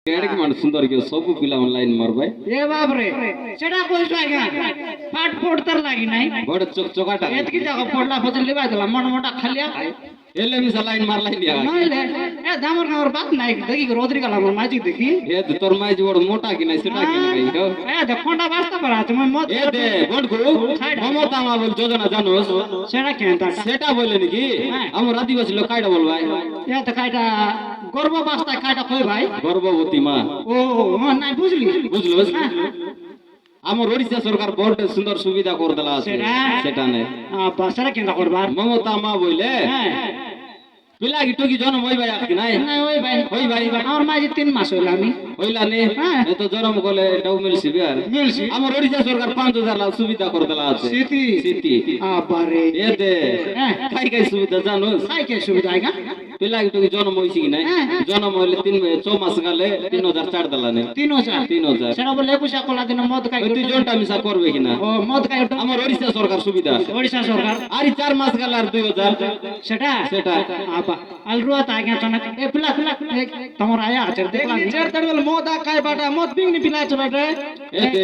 Add के मन सुंदर के सब पिला ऑनलाइन मरबाय ए बाप रे सेटा कोइस लागा फाट फोड़ तर लागी नाही बड चकचकाटा एतकी जगह फोडला फजल लेवा दला मन मोटा खालिया एले मी लाइन मारला लिया नाही ले ए दामर नवर बात नाही देखि रोदरी कला माजी देखि ए तोर माई जोड़ मोटा कि नहीं सेटा कि नहीं हो ए दे खोंडा वास्ता पर आत मैं मत ए दे बडको ममता मा बोल जोजना जानोस सेटा केंता सेटा बोले नि कि हम आदिवासी लोग काइडा बोल भाई ए त काइडा गर्व वास्ता काइडा खोय भाई गर्भवती मा ओ नाही बुझली बुझलो আমার ওড়িশা সরকার বহুত সুন্দর সুবিধা করে দিলা আছে সেটা নে বাসারা কেনটা করবার মমতা মা বইলে পিলা গিটো কি জন্ম হই ভাই আকি নাই না ওই ভাই আমার মাঝে 3 মাস হইল আমি হইলা নে এ তো জন্ম করলে এটাও মিলছি বিয়ার মিলছি আমার ওড়িশা সরকার 5000 লাখ সুবিধা করে দিলা আছে সিটি আবারে এ দে কাই সুবিধা জানো কাই সুবিধা আইগা পিলা গিটো কি জন্ম হইছি কি নাই জন্ম হইলে 6 মাস গেলে 3000 ছাড় দিলা নে 3000 সেটা বলে 21 কলা দিন মদ খাই তুই জনটা মিছা করবে কিনা ও মদ খাই আমার ওড়িশা সরকার সুবিধা ওড়িশা সরকার আরে 4 মাস গেল আর 2000 সেটা আপা अलरुआ ता आगे चनक ए पिला तमर आया चर देखला चर तड़वल मोदा काय बाटा मत बिंग नि पिला चला रे ए दे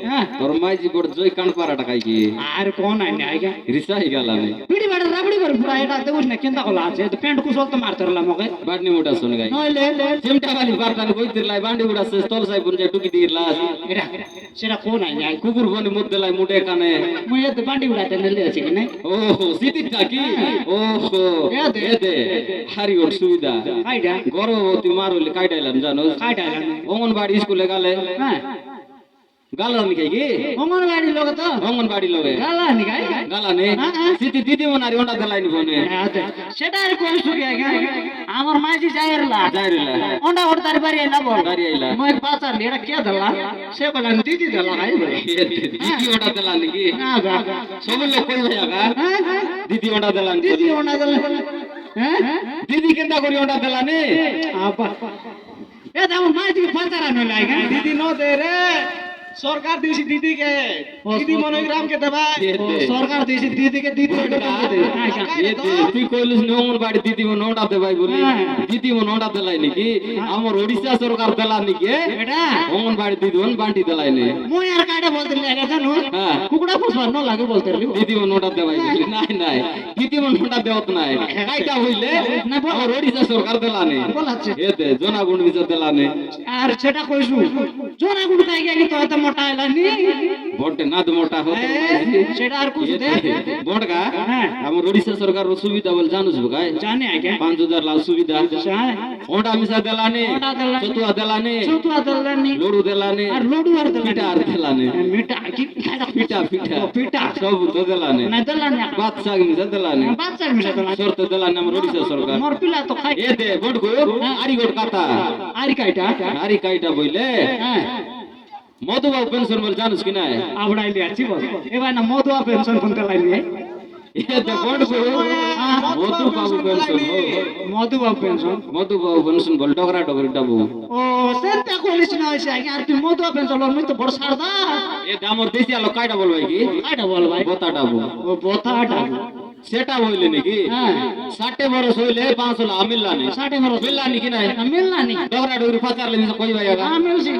हां तोर माई बड जोई कान पाराटा काय की आर कोन आने आइगा रिसा ही गाला ने पीडी बाटा राबडी कर पूरा एटा देउस ने केंदा कोला छे तो पेंट कुसोल तो मारतरला मगे बाटनी मोटा सुन गाय नय ले चिमटा वाली बारटान गोइतिरलाई बांडी उडा से तोल साई बुनजे टुकी दिरला एटा सेटा कोन आने आइ कुकुर बनी मुद्दलाई मुडे काने मुये तो बांडी उडा ते नेले अछि कि नै ओहो सिटी टाकी ओहो ए दे हारी ওর সুবিধা কাইডা গর্ভবতী মারলে কাইডাইলাম জানো কাইডাইলাম অঙ্গনবাড়ি স্কুলে গেলে হ্যাঁ গালা নিকাই কি অঙ্গনবাড়ি লোক তো অঙ্গনবাড়ি লোকে গালা নিকাই গালা নে সিটি দিদি মনারি ওন্ডা দেলাইনি ফোনে সেটা আর কোন সুবি আইগা আমার মাঝি যাইরলা ওন্ডা ওর তার বাড়ি আইলা বল বাড়ি আইলা মই পাচার লেড়া কে দলা সে বলা দিদি দলা আই বলে দিদি ওন্ডা দেলা নাকি না গা সব লোক কই ভাইগা দিদি ওন্ডা দেলান দিদি ওন্ডা দলা হ্যাঁ দিদি কেনটা করি ওন্ডা দেলানে আপা এ দাম মাঝি পাচারা ন লাইগা দিদি ন দে রে सरकार देसी दीदी के दीदी मनोग्राम के दबाई सरकार देसी दीदी के दीदी ये তুই কইলিস অঙ্গনবাড়ি দিদি নোটা দেবাই বলি দিদি নোটা দেলাই নাকি আমার ওড়িশা সরকার দেলা নাকি এটা অঙ্গনবাড়ি দিদি বান্টি দেলাই নে মই আর কাটা বলতে লাগা জানো কুকুড়া পুষবার ন লাগে বলতে দিদি নোটা দেবাই বলি নাই নাই দিদি নোটা দেওত নাই কাইটা হইলে আমার ওড়িশা সরকার দেলা নে বলাচ্ছে এতে জনাগুণ বিচার দেলা নে আর সেটা কইছু জনাগুণ কাই গেলি তো এত মোটা এলানি বড় নাদ মোটা হতো সেটা আর কুছ দে বড়গা আমার ওড়িশা সরকার সুবিধা বল জানুস ভাই জানে আগে 5000 লাখ সুবিধা ওটা মিছা দেলানে চতুয়া দেলানে লড়ু দেলানে আর লড়ু আর পিঠা আর দেলানে মিঠা কি পিঠা সব তো দেলানে না দেলানে বাদশা মিছা দেলানে শর্ত দেলানে আমার ওড়িশা সরকার মোর পিলা তো খাই এ দে বড়গো আরি গোট কাটা আরি কাইটা বইলে মধুবাবু পেনশন বল জানিস কি না আবড়াইলি আছি বল এবার না মধুবা পেনশন কোনতে লাইনি এতে বড়গো মধুবাবু পেনশন মধুবাবু পেনশন বল ডগরা ডগরি ডাবু ও সেটা কইলিস না হইছে আগে আর তুই মধুবা পেনশন লই তো বড় সারদা এ দামর দেশি আলো কাইটা বল ভাই কি কাইটা বল ভাই বোতা ডাবু ও বোতা ডাবু সেটা হইলে নাকি 60 বরস হইলে 5 লাখ মিললা নি 60 বরস মিললা নি কি নাই মিললা নি ডগরা ডগরি পাচার লে কই ভাই আগা মিলছি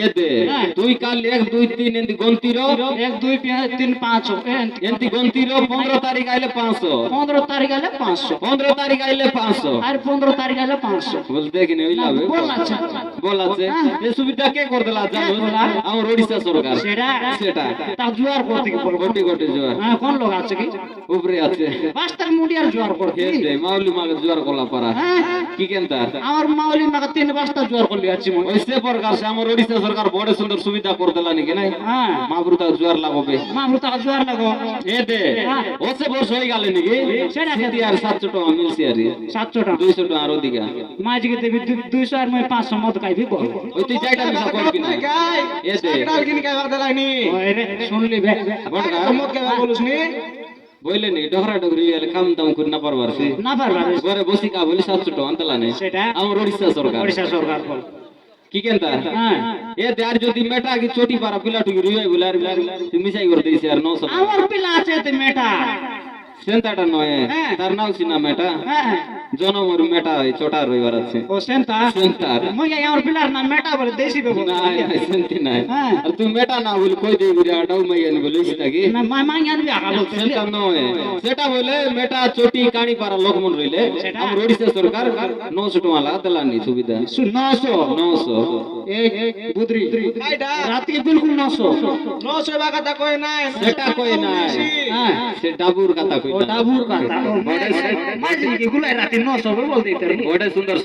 এতে তুই কাল 1 2 3 এন্তি গন্তির 1 2 3 5 এন্তি গন্তির 15 তারিখ আইলে 500 15 তারিখ আইলে 500 15 তারিখ আইলে 500 আর 15 তারিখ আইলে 500 বলতে কি নেই লাভে বলাছে এই সুবিধা কে করে দিলা জানো আমার ওড়িশা সরকার সেটা তা জোয়ার করতে কি বল গটি জোয়ার কোন লোক আছে কি উপরে আছে পাঁচটার মুডিয়ার জোয়ার করতে এতে মাউলি মাগে জোয়ার করলা পারা কি কেনতা আমার মাউলি মাগে 3 পাঁচটা জোয়ার করলি আছে মই ওইসে প্রকার সে আমার ওড়িশা সরকার বড় সুন্দর সুবিধা করে দিলা নাকি নাই মাবরুতা জোয়ার লাগবে মাবরুতা জোয়ার লাগো এতে ওসে বর্ষ হই গেল নাকি সেটা সিটি আর 700 টাকা মিলছে আর 700 টাকা 200 টাকা আর ওদিকে মাঝিকে দেবি 200 আর মই 500 মত খাইবি বল ওই তুই যাইটা মিছা করবি না এতে ডাল কিন খাই ভাগ দেলাইনি ওই রে শুনলি বে বড়গা মত কে বলুস নি বইলে নি ডগরা ডগরি এলে কাম দাম করে না পারবারছি ঘরে বসি কা বলি 700 টাকা আনতলা নাই সেটা আমার ওড়িশা সরকার বল কি কেনতা এ দেয়ার যদি মেটা কি চটি পারা পিলা টুকি রুই বলে আর তুমি মিছাই করে দিছে আর 900 আমার পিলা আছে তে মেটা সেন্তাটা নয় হ্যাঁ। তার নাম সিনা মেটা হ্যাঁ জনমর মেটা ওই ছোটা রইবার আছে ও সেন্তা সেন্তার মই আমার পিলার নাম মেটা বলে দেশি বেবো নাই নাই সেন্তি নাই হ্যাঁ। আর তুই মেটা না বলি কই দেই বুড়ি আটাও মাইয়ান বলিস নাকি না মা আনবি আকা বলতে সেটা নয় সেটা বলে মেটা চটি কানি পাড়া লোকমন রইলে সেটা? আমার ওড়িশা সরকার 900 টাকা লাগা দেলানি সুবিধা 900 900 এক বুদ্রি কাইটা রাত के बिल्कुल 900 900 বা কথা কই নাই সেটা কই নাই হ্যাঁ সে ডাবুর কথা ও কইলা ডাবুর কথা মাঝি के गुलाई रात 900 बोल देते ওটা সুন্দর